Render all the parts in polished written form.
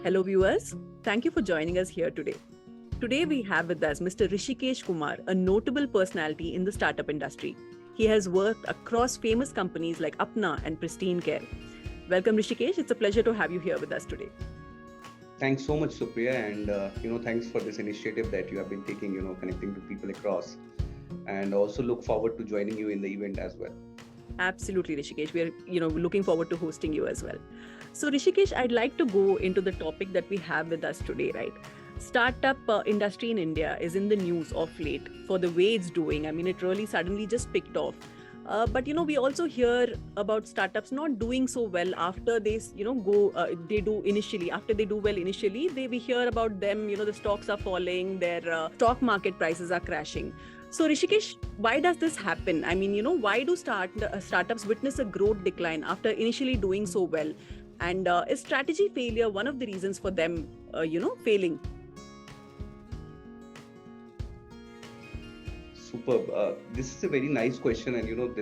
Hello, viewers. Thank you for joining us here today. Today, we have with us Mr. Rishikesh Kumar, a notable personality in the startup industry. He has worked across famous companies like Apna and Pristine Care. Welcome, Rishikesh. It's a pleasure to have you here with us today. Thanks so much, Supriya, and thanks for this initiative that you have been taking, connecting to people across, and also look forward to joining you in the event as well. Absolutely, Rishikesh. We are, looking forward to hosting you as well. So, Rishikesh, I'd like to go into the topic that we have with us today, right? Startup industry in India is in the news of late for the way it's doing. I mean, it really suddenly just picked off. But we also hear about startups not doing so well after they, go. They do initially. After they do well initially, we hear about them. The stocks are falling. Their stock market prices are crashing. So, Rishikesh, why does this happen? I mean, why do startups witness a growth decline after initially doing so well? And is strategy failure one of the reasons for them, failing? Superb. This is a very nice question, and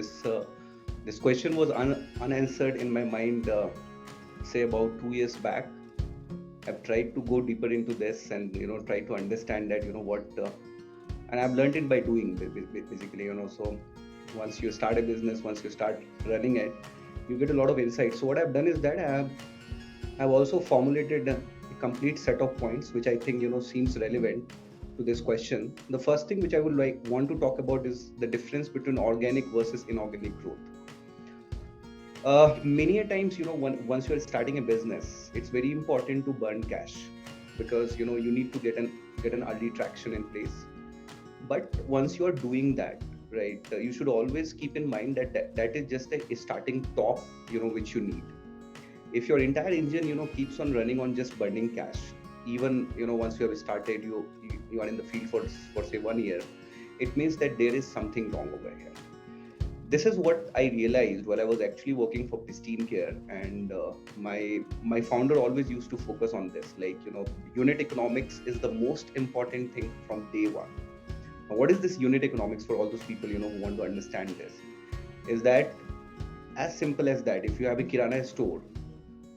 this question was unanswered in my mind, say about 2 years back. I've tried to go deeper into this and try to understand that what, and I've learned it by doing basically. So once you start a business, once you start running it, you get a lot of insight. So what I've done is that I've also formulated a complete set of points which I think seems relevant to this question. The first thing which I would want to talk about is the difference between organic versus inorganic growth. Many a times, once you're starting a business, it's very important to burn cash because you need to get an early traction in place. But once you are doing that, right, you should always keep in mind that is just a starting top, which you need. If your entire engine keeps on running on just burning cash, even once you have started, you are in the field for say 1 year, it means that there is something wrong over here. This is what I realized while I was actually working for Pristine Care, and my founder always used to focus on this, like unit economics is the most important thing from day one. Now, what is this unit economics for all those people who want to understand this? Is that as simple as that? If you have a kirana store,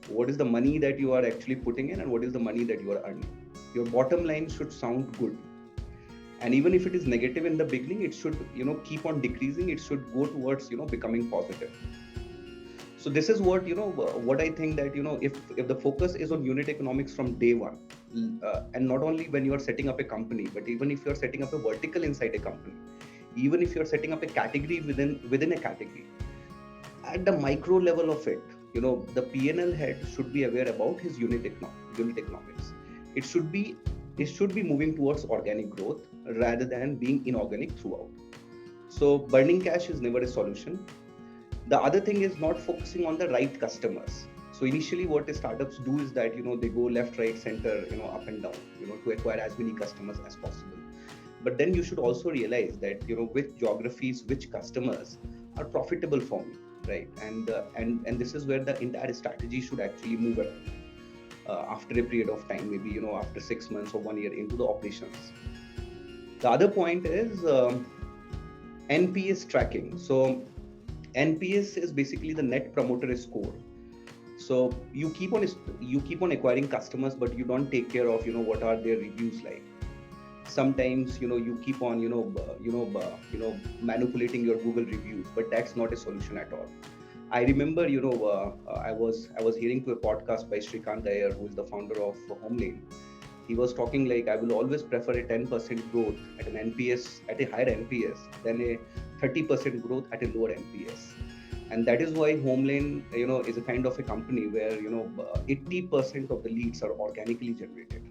what is the money that you are actually putting in and what is the money that you are earning? Your bottom line should sound good, and even if it is negative in the beginning, it should keep on decreasing. It should go towards becoming positive. So this is what what I think, that if the focus is on unit economics from day one, and not only when you are setting up a company, but even if you are setting up a vertical inside a company, even if you are setting up a category within a category, at the micro level of it, the PNL head should be aware about his unit economics. It should be moving towards organic growth rather than being inorganic throughout. So burning cash is never a solution. The other thing is not focusing on the right customers. So initially what the startups do is that they go left, right, center, up and down, to acquire as many customers as possible. But then you should also realize that which geographies, which customers are profitable for me, right? And this is where the entire strategy should actually move at, after a period of time, maybe after 6 months or 1 year into the operations. The other point is NPS tracking. So NPS is basically the net promoter score. So you keep on acquiring customers, but you don't take care of what are their reviews like. Sometimes you keep on manipulating your Google reviews, but that's not a solution at all. I remember I was hearing to a podcast by Shrikant Iyer, who is the founder of Homelane. He was talking like, I will always prefer a 10% growth at an NPS, at a higher NPS, than a 30% growth at a lower NPS. And that is why Homelane is a kind of a company where 80% of the leads are organically generated.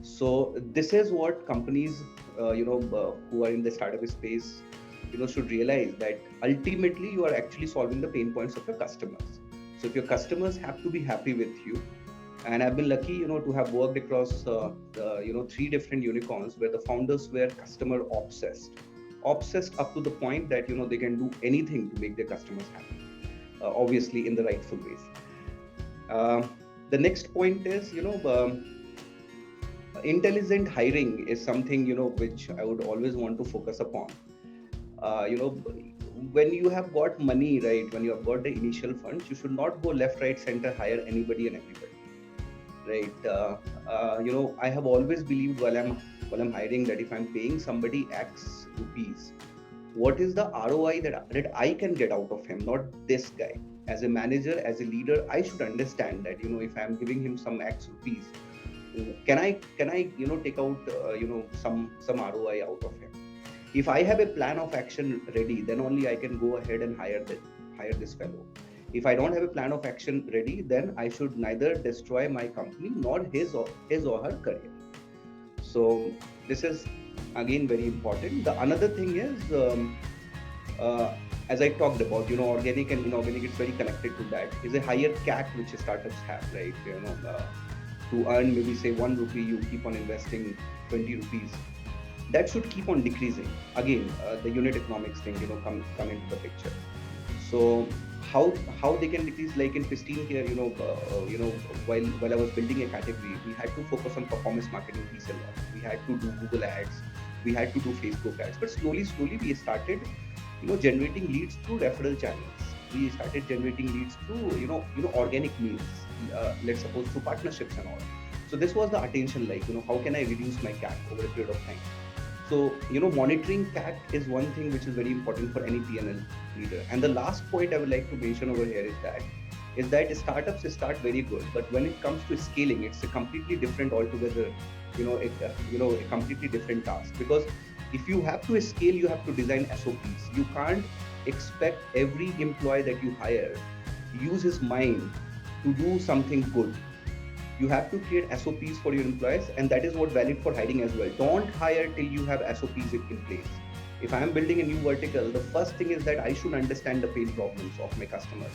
So this is what companies who are in the startup space should realize, that ultimately you are actually solving the pain points of your customers. So if your customers have to be happy with you, and I've been lucky to have worked across three different unicorns where the founders were customer obsessed up to the point that they can do anything to make their customers happy, obviously in the rightful ways. uh, the next point is intelligent hiring is something which I would always want to focus upon. uh, you know when you have got money, right, when you have got the initial funds, you should not go left, right, center, hire anybody and everybody. right? I have always believed while I'm hiring that if I'm paying somebody X rupees, what is the ROI that I can get out of him, not this guy. As a manager, as a leader, I should understand that if I'm giving him some X rupees, can I take out some ROI out of him. If I have a plan of action ready, then only I can go ahead and hire this fellow. If I don't have a plan of action ready, then I should neither destroy my company nor his or her career. So this is again very important. The another thing is, uh, as I talked about, organic and inorganic, it's very connected to that. Is a higher CAC which startups have, right? To earn maybe say 1 rupee, you keep on investing 20 rupees. That should keep on decreasing. Again, the unit economics thing, come into the picture. So how they can decrease, like in pristine care, while I was building a category, we had to focus on performance marketing piece a lot. We had to do Google ads, we had to do Facebook ads, but slowly we started, generating leads through referral channels. We started generating leads through, organic means. Let's suppose through partnerships and all. So this was the attention, like, how can I reduce my CAC over a period of time? So, monitoring CAC is one thing which is very important for any PNL leader. And the last point I would like to mention over here is that startups start very good, but when it comes to scaling, it's a completely different altogether, a completely different task. Because if you have to scale, you have to design SOPs. You can't expect every employee that you hire use his mind to do something good. You have to create SOPs for your employees, and that is what valid for hiring as well. Don't hire till you have SOPs in place. If I am building a new vertical, the first thing is that I should understand the pain problems of my customers.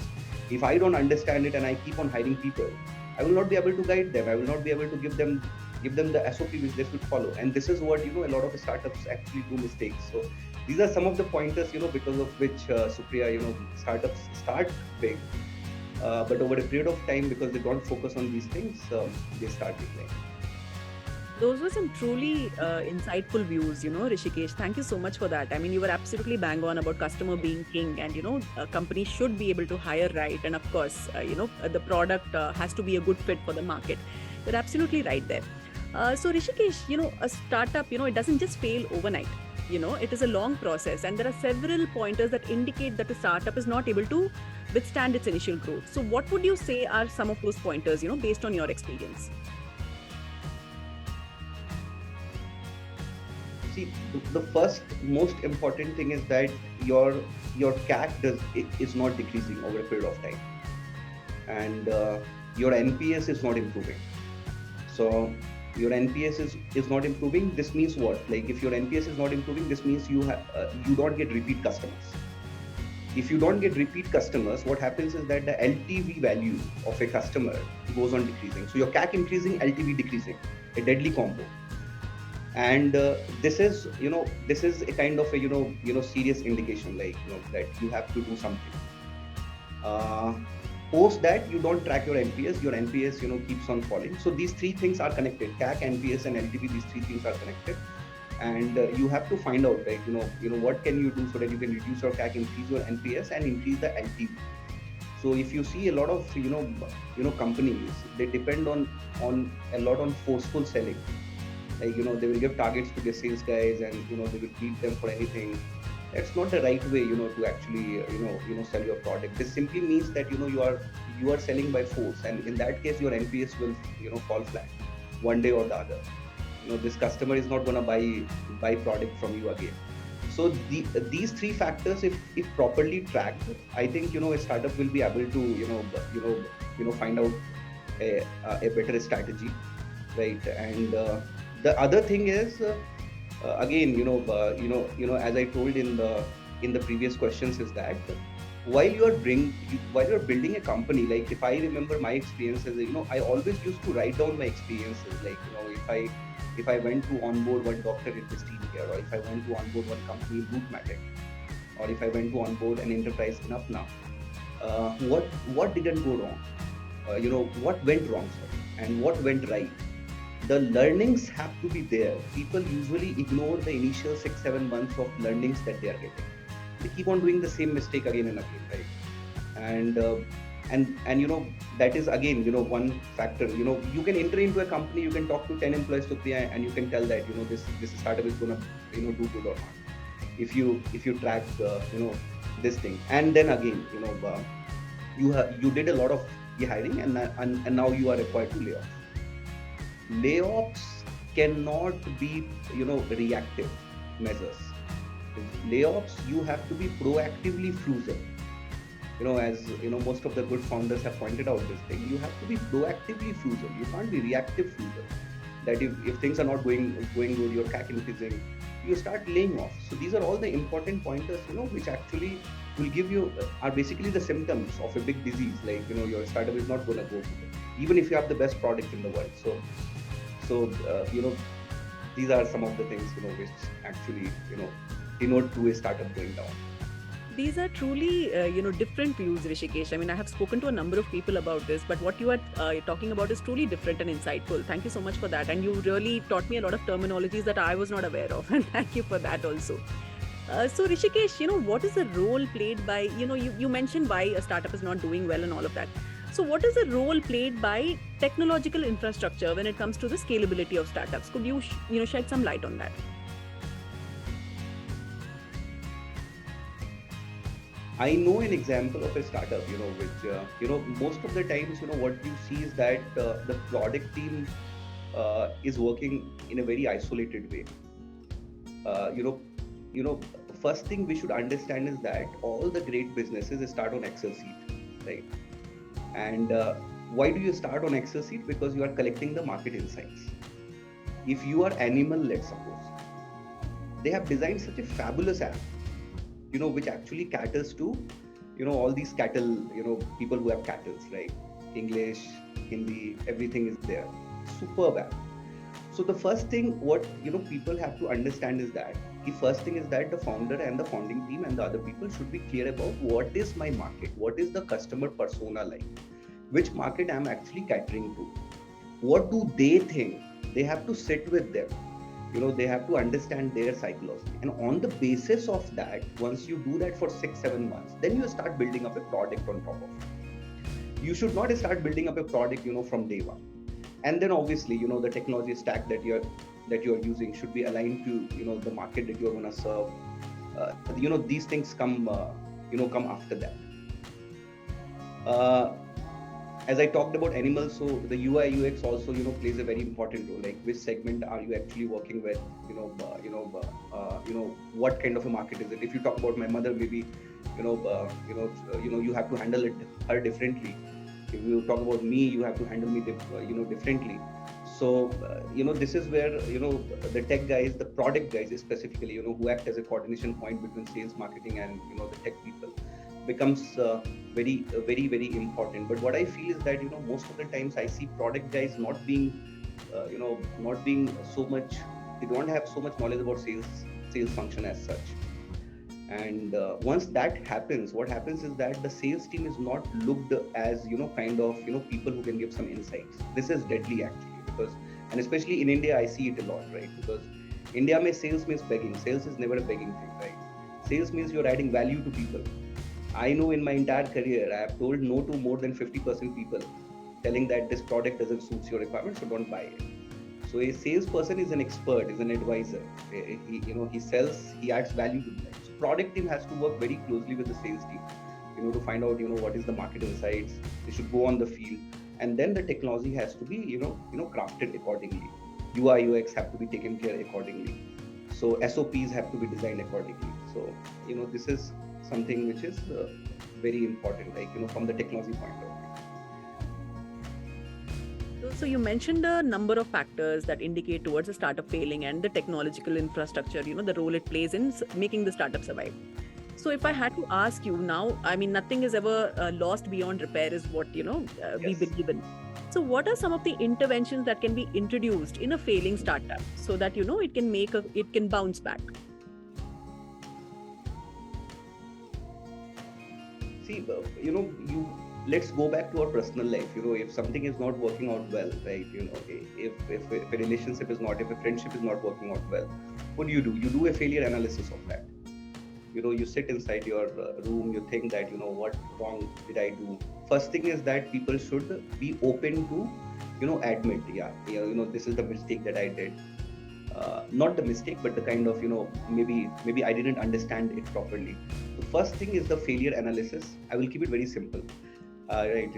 If I don't understand it and I keep on hiring people, I will not be able to guide them. I will not be able to give them the SOP which they should follow. And this is what a lot of startups actually do mistakes. So these are some of the pointers, because of which, Supriya, startups start big, but over a period of time, because they don't focus on these things, they start declining. Those were some truly insightful views, Rishikesh. Thank you so much for that. I mean, you were absolutely bang on about customer being king, and a company should be able to hire right. And of course, the product has to be a good fit for the market. You're absolutely right there. So, Rishikesh, a startup, it doesn't just fail overnight. It is a long process, and there are several pointers that indicate that a startup is not able to withstand its initial growth. So, what would you say are some of those pointers, based on your experience? See, the first most important thing is that your CAC is not decreasing over a period of time, and your NPS is not improving. So your NPS is not improving. This means what? Like, if your NPS is not improving, this means you don't get repeat customers. If you don't get repeat customers, what happens is that the LTV value of a customer goes on decreasing. So your CAC increasing, LTV decreasing, a deadly combo. And this is a kind of a serious indication, like, that you have to do something. uh, Post that, you don't track your NPS keeps on falling. So these three things are connected: CAC, NPS, and LTV. These three things are connected, and you have to find out, right, what can you do so that you can reduce your CAC, increase your NPS, and increase the LTV. So if you see a lot of companies, they depend on a lot on forceful selling. Like, they will give targets to their sales guys, and they will beat them for anything. That's not the right way, to actually sell your product. This simply means that you are selling by force, and in that case your NPS will fall flat one day or the other. This customer is not going to buy product from you again. So these three factors, if properly tracked, I think a startup will be able to find out a better strategy, right? And the other thing is, again, as I told in the previous questions, is that while you're building a company, like, if I remember my experiences, I always used to write down my experiences. Like, if I went to onboard one doctor in Pristine Care, or if I went to onboard one company in Rootmatic, or if I went to onboard an enterprise in Upna, what didn't go wrong? What went wrong, sorry, and what went right? The learnings have to be there. People usually ignore the initial 6-7 months of learnings that they are getting. They keep on doing the same mistake again and again, right? And And that is again one factor. You can enter into a company, you can talk to 10 employees, Supriya, and you can tell that this startup is gonna do good or not, if you track this thing. And then again, you did a lot of hiring, and now you are required to lay off. Layoffs cannot be reactive measures. Layoffs, you have to be proactively frugal. As most of the good founders have pointed out this thing, you have to be proactively frugal. You can't be reactive frugal. That if things are not going good, you're CAC increasing, you start laying off. So these are all the important pointers, which actually will give you are basically the symptoms of a big disease. Like your startup is not going to go good, even if you have the best product in the world. So these are some of the things which actually denote to a startup going down. These are truly, different views, Rishikesh. I mean, I have spoken to a number of people about this, but what you are talking about is truly different and insightful. Thank you so much for that. And you really taught me a lot of terminologies that I was not aware of. And thank you for that also. So, Rishikesh, what is the role played by, you mentioned why a startup is not doing well and all of that. So, what is the role played by technological infrastructure when it comes to the scalability of startups? Could you, shed some light on that? I know an example of a startup, which, most of the times, what you see is that the product team is working in a very isolated way. Uh, you know, First thing we should understand is that all the great businesses start on Excel sheet, right? And why do you start on Excel sheet? Because you are collecting the market insights. If you are animal, let's suppose, they have designed such a fabulous app, which actually caters to all these cattle, people who have cattle, right? English, Hindi, everything is there. Superb app. So the first thing what people have to understand is that the first thing is that the founder and the founding team and the other people should be clear about what is my market, what is the customer persona like, which market I'm actually catering to, what do they think. They have to sit with them, they have to understand their psychology, and on the basis of that, once you do that for 6-7 months, then you start building up a product on top of it. You should not start building up a product from day one. And then obviously the technology stack that you're using should be aligned to the market that you're going to serve. These things come after that. uh, as I talked about animals, so the UI UX also plays a very important role. Like which segment are you actually working with? What kind of a market is it? If you talk about my mother, maybe you have to handle her differently. If you talk about me, you have to handle me differently. So this is where the tech guys, the product guys specifically, who act as a coordination point between sales, marketing, and the tech people, becomes very important. But what I feel is that most of the times I see product guys not being so much, they don't have so much knowledge about sales function as such. And once that happens, what happens is that the sales team is not looked as kind of people who can give some insights. This is deadly actually, because, and especially in India I see it a lot, right? Because India mein sales means begging. Sales is never a begging thing, right? Sales means you're adding value to people. I know in my entire career, I have told no to more than 50% people, telling that this product doesn't suit your requirements, so don't buy it. So a salesperson is an expert, is an advisor. He sells, he adds value to them. So product team has to work very closely with the sales team, to find out, what is the market insights. They should go on the field, and then the technology has to be, crafted accordingly. UI UX have to be taken care accordingly. So SOPs have to be designed accordingly. So this is something which is very important, like from the technology point of view. So you mentioned a number of factors that indicate towards a startup failing, and the technological infrastructure, the role it plays in making the startup survive. So if I had to ask you now, I mean, nothing is ever lost beyond repair is what, we Yes. believe in. So what are some of the interventions that can be introduced in a failing startup so that, it can bounce back? See, you let's go back to our personal life. If something is not working out well, right? If a relationship is not, if a friendship is not working out well, what do? You do a failure analysis of that. you sit inside your room, you think that, what wrong did I do. First thing is that people should be open to, admit, yeah, this is the mistake that I did. Not the mistake, but the kind of, maybe I didn't understand it properly. The first thing is the failure analysis. I will keep it very simple, right?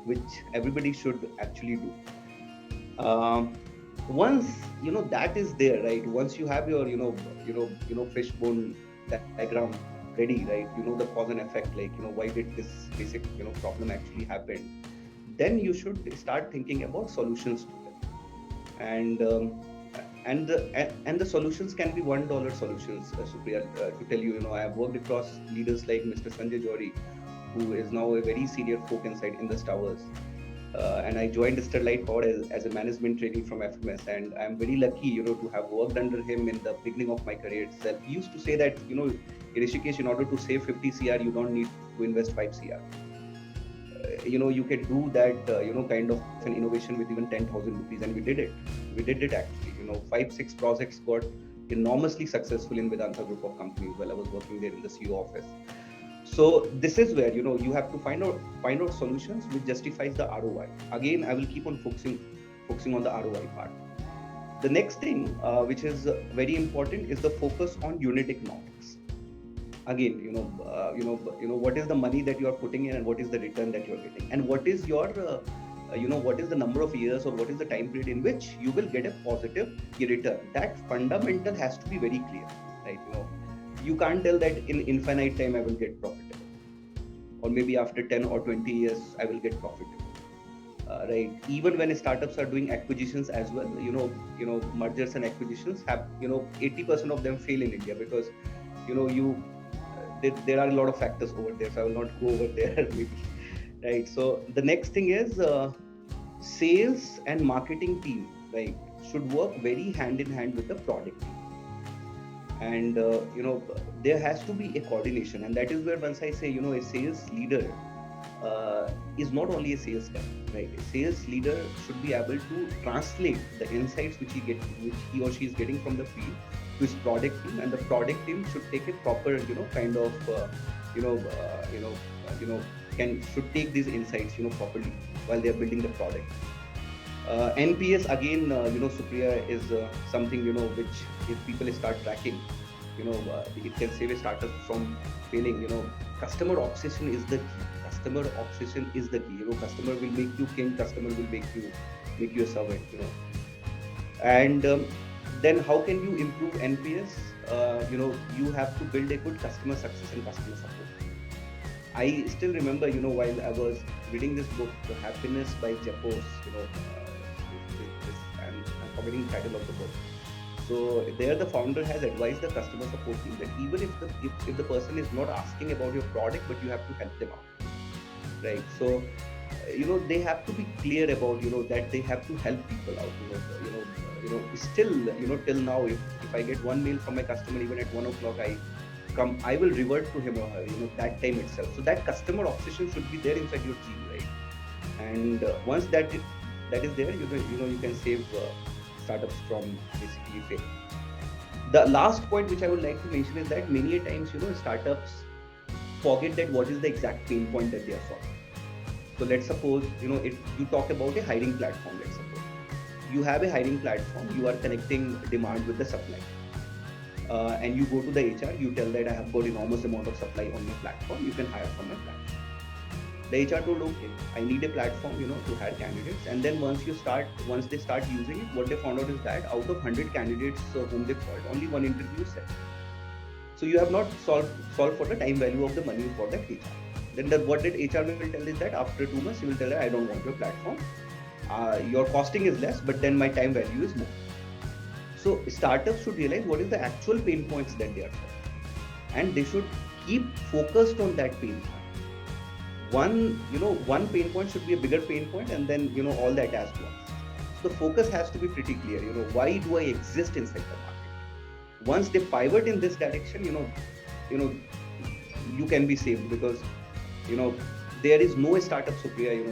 Which everybody should actually do. Once that is there, right? Once you have your fishbone diagram ready, right? The cause and effect, like, why did this basic problem actually happen. Then you should start thinking about solutions to it. And the solutions can be $1 solutions, Supriya. To tell you, I have worked across leaders like Mr. Sanjay Jory, who is now a very senior folk inside Indus Towers. And I joined Sterlite Power as a management trainee from FMS, and I'm very lucky, to have worked under him in the beginning of my career itself. He used to say that, in Rishikesh, in order to save 50 CR, you don't need to invest 5 CR. You can do that, kind of an innovation with even 10,000 rupees, and we did it. We did it actually. 5-6 projects got enormously successful in Vedanta group of companies while I was working there in the CEO office. So this is where you have to find out solutions which justifies the ROI. Again, I will keep on focusing on the ROI part. The next thing, which is very important, is the focus on unit economics. Again, what is the money that you are putting in, and what is the return that you are getting, and what is your what is the number of years, or what is the time period in which you will get a positive return. That fundamental has to be very clear, right? You can't tell that in infinite time I will get profitable, or maybe after 10 or 20 years I will get profitable. Right? Even when startups are doing acquisitions as well, mergers and acquisitions have, 80% of them fail in India, because there are a lot of factors over there, so I will not go over there maybe. Right? So the next thing is, sales and marketing team, right, should work very hand in hand with the product team. And there has to be a coordination, and that is where, once I say, a sales leader is not only a sales guy, right? A sales leader should be able to translate the insights which he or she is getting from the field to his product team, and the product team should take a proper, kind of you know you know should take these insights, properly while they are building the product. NPS, again, Supriya, is something, which, if people start tracking, it can save a startup from failing. Customer obsession is the key. Customer obsession is the key. Customer will make you king. Customer will make you a servant. And then how can you improve NPS? You have to build a good customer success and customer support. I still remember, while I was reading this book, The Happiness by Jepos, I'm forgetting the title of the book. So there, the founder has advised the customer support team that even if the person is not asking about your product, but you have to help them out, right? So they have to be clear about, that they have to help people out. Still, till now, if I get one mail from my customer, even at 1 o'clock, I will revert to him or her, that time itself. So that customer obsession should be there inside your team, right? And once that is there, you can save startups from basically fail. The last point which I would like to mention is that many times, startups forget that what is the exact pain point that they are solving. So let's suppose, if you talk about a hiring platform, let's suppose you have a hiring platform, you are connecting demand with the supply. And you go to the HR, you tell that I have got enormous amount of supply on my platform, you can hire from my platform. The HR told, okay, I need a platform, to hire candidates. And then once they start using it, what they found out is that out of 100 candidates whom they called, only one interview set. So you have not solved for the time value of the money for that HR. Then what that HR will tell is that after 2 months, he will tell her, I don't want your platform. Your costing is less, but then my time value is more. So startups should realize what is the actual pain points that they are solving, and they should keep focused on that pain point. One pain point should be a bigger pain point, and then all that as well. So the focus has to be pretty clear. Why do I exist inside the market? Once they pivot in this direction, you can be saved, because there is no startup, Supriya,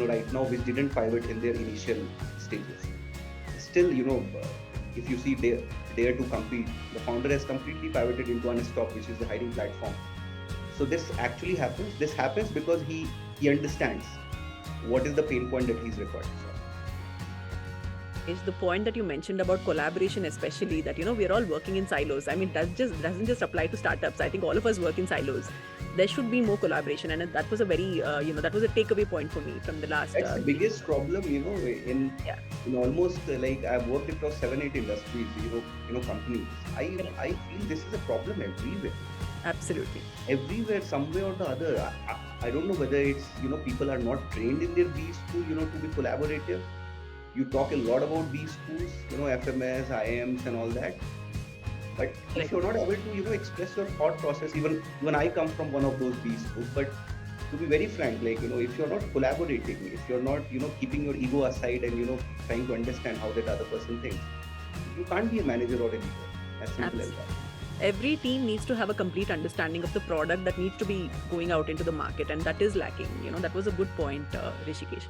right now, which didn't pivot in their initial stages. Still, If you see Dare to Compete, the founder has completely pivoted into Unstock, which is the hiring platform. So this actually happens. This happens because he understands what is the pain point that he's required to solve. Is the point that you mentioned about collaboration, especially that we are all working in silos. I mean, that just doesn't just apply to startups. I think all of us work in silos. There should be more collaboration, and that was a very that was a takeaway point for me from the last. That's the biggest problem, Yeah, in almost like I've worked across 7-8 industries, companies. I correct. I feel this is a problem everywhere. Absolutely. Everywhere, some way or the other. I don't know whether it's people are not trained in their B school, to be collaborative. You talk a lot about B schools, FMS, IMs, and all that. But if Correct. you're not able to, express your thought process, even I come from one of those B schools, but to be very frank, like if you're not collaborating, if you're not keeping your ego aside and trying to understand how that other person thinks, you can't be a manager or a leader. As simple as Absolutely. that. Every team needs to have a complete understanding of the product that needs to be going out into the market, and that is lacking. That was a good point, Rishikesh.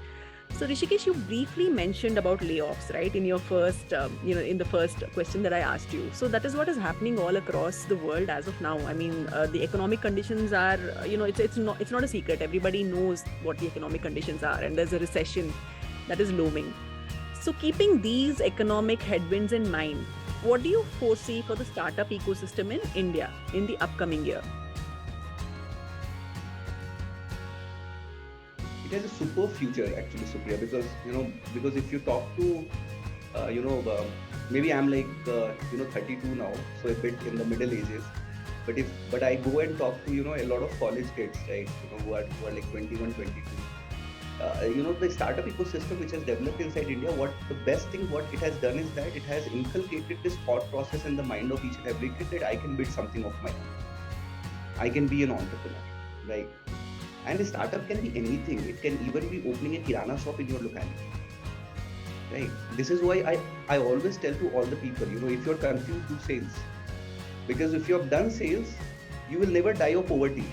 So, Rishikesh, you briefly mentioned about layoffs, right, in your first, in the first question that I asked you. So, that is what is happening all across the world as of now. I mean, the economic conditions are, it's not a secret. Everybody knows what the economic conditions are, and there's a recession that is looming. So, keeping these economic headwinds in mind, what do you foresee for the startup ecosystem in India in the upcoming year? It has a super future actually, Supriya, because because if you talk to maybe I'm like 32 now, so a bit in the middle ages. But I go and talk to a lot of college kids, right? Who are like 21, 22. The startup ecosystem which has developed inside India, what the best thing what it has done is that it has inculcated this thought process in the mind of each and every kid that I can build something of my own. I can be an entrepreneur, right? And a startup can be anything. It can even be opening a kirana shop in your locality, right? This is why I always tell to all the people, if you're confused, do sales. Because if you have done sales, you will never die of poverty.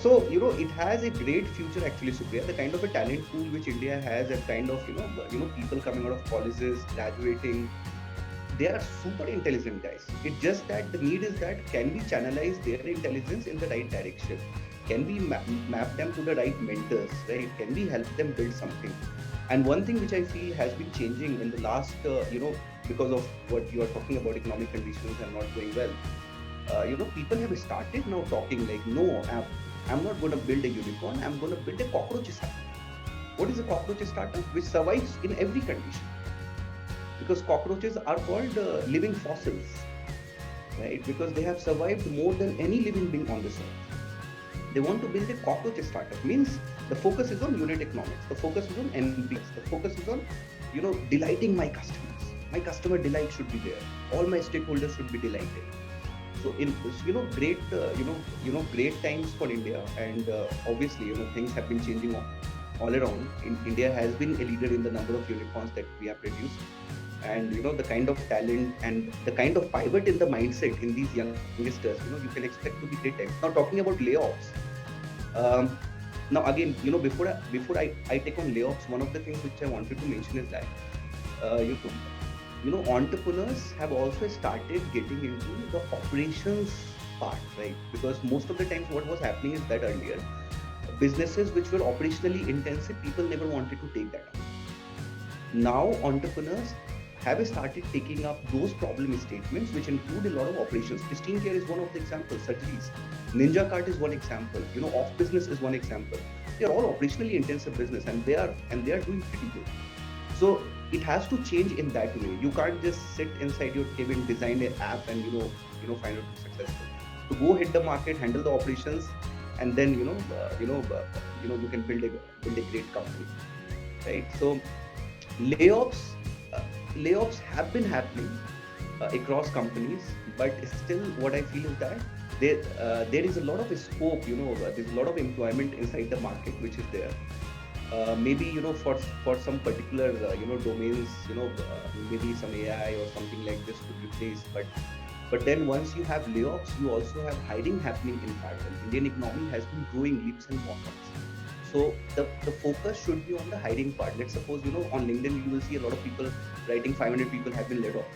So it has a great future actually, Supriya. The kind of a talent pool which India has, and kind of people coming out of colleges, graduating, they are super intelligent guys. It's just that the need is that can we channelize their intelligence in the right direction? Can we map them to the right mentors, right? Can we help them build something? And one thing which I feel has been changing in the last, because of what you are talking about, economic conditions and not going well. People have started now talking like, no, I'm not going to build a unicorn. I'm going to build a cockroach startup. What is a cockroach startup? Which survives in every condition, because cockroaches are called living fossils, right? Because they have survived more than any living being on this earth. They want to build a cockroach startup. Means the focus is on unit economics. The focus is on NPS. The focus is on, delighting my customers. My customer delight should be there. All my stakeholders should be delighted. So in great great times for India, and obviously things have been changing all around. India has been a leader in the number of unicorns that we have produced, and the kind of talent and the kind of pivot in the mindset in these youngsters, you can expect to be great times. Now talking about layoffs, um, now again, before I take on layoffs, one of the things which I wanted to mention is that uh, you know, entrepreneurs have also started getting into the operations part, right? Because most of the times what was happening is that earlier businesses which were operationally intensive, people never wanted to take that up. Now entrepreneurs have started taking up those problem statements which include a lot of operations. Pristine care is one of the examples, surgeries. Ninja Cart is one example. Off business is one example. They are all operationally intensive business, and they are doing pretty good. So it has to change in that way. You can't just sit inside your cabin, design an app, and find out successful. To go hit the market, handle the operations, and then you can build a great company, right? So layoffs uh, layoffs have been happening across companies, but still what I feel is that there is a lot of scope. There's a lot of employment inside the market which is there. Maybe for some particular domains, maybe some AI or something like this could replace. But then once you have layoffs, you also have hiring happening in parallel. Indian economy has been growing leaps and bounds. So the focus should be on the hiring part. Let's suppose, on LinkedIn you will see a lot of people writing 500 people have been laid off.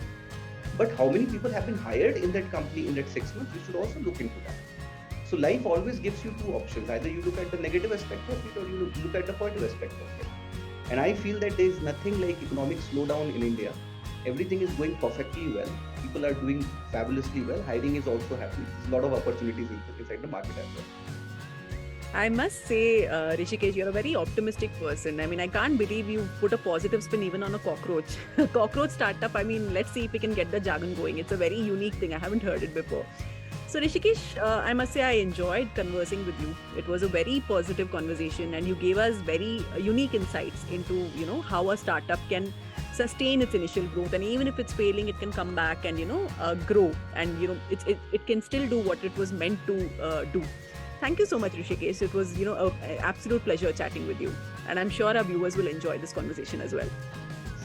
But how many people have been hired in that company in that 6 months? You should also look into that. So life always gives you two options. Either you look at the negative aspect of it, or you look at the positive aspect of it. And I feel that there is nothing like economic slowdown in India. Everything is going perfectly well. People are doing fabulously well. Hiring is also happening. There's a lot of opportunities inside the market as well. I must say, Rishikesh, you're a very optimistic person. I mean, I can't believe you put a positive spin even on a cockroach. Cockroach startup, I mean, let's see if we can get the jargon going. It's a very unique thing. I haven't heard it before. So, Rishikesh, I must say I enjoyed conversing with you. It was a very positive conversation, and you gave us very unique insights into, how a startup can sustain its initial growth, and even if it's failing, it can come back and grow, and it can still do what it was meant to do. Thank you so much, Rishikesh. It was, an absolute pleasure chatting with you. And I'm sure our viewers will enjoy this conversation as well.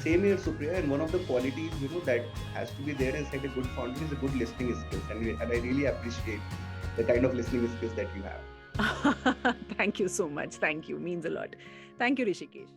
Same here, Supriya. And one of the qualities, that has to be there inside a good founder is a good listening skills. And I really appreciate the kind of listening skills that you have. Thank you so much. Thank you. Means a lot. Thank you, Rishikesh.